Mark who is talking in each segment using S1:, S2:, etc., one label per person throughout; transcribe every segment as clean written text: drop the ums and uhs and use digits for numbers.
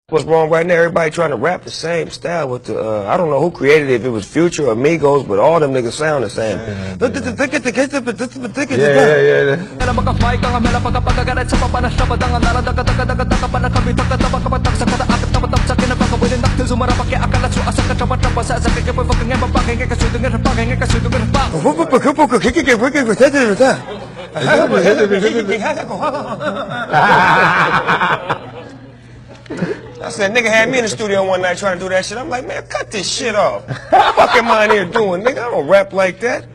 S1: What's wrong right now? Everybody trying to rap the same style with the, I don't know who created it, if it was Future or Migos, but all them niggas sound the same. I said, nigga had me in the studio one night trying to do that shit. I'm like, man, cut this shit off. What the fuck am I in here doing, nigga? I don't rap like that.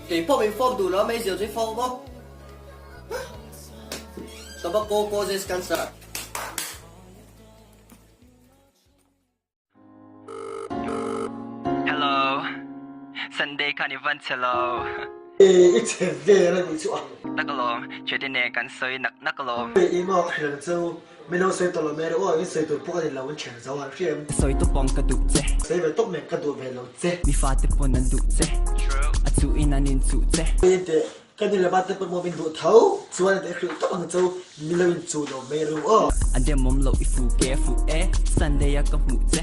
S2: Thì pop in form tụi nó mấy giờ thấy form không? Tao bắt cô dây cancer.
S3: Hello, Sunday Carnival hello.
S4: 一切về là người chua.
S3: Nắc lô, chuyện đi nè cắn sơi nắc lô.
S4: Ý mà lần sau mình đâu xây tòa là mẹ đó, cái xây tòa bốc cái là vẫn chèn giáo hàng phim.
S3: Sơi tụ bong cái tụ chế.
S4: Xây về tốc mẹ cái tòa về lâu chế.
S3: Mi pha tụ bong năn tụ chế. À tụ in anh in tụ chế.
S4: Bây giờ cái này là bắt tập một mình tụ thấu, xua là để khử tốc bằng châu mình lên tụ đồ mẹ luôn.
S3: Anh đem mồm lộ ifu kẻ phụ é, Sunday ya có mũ chế.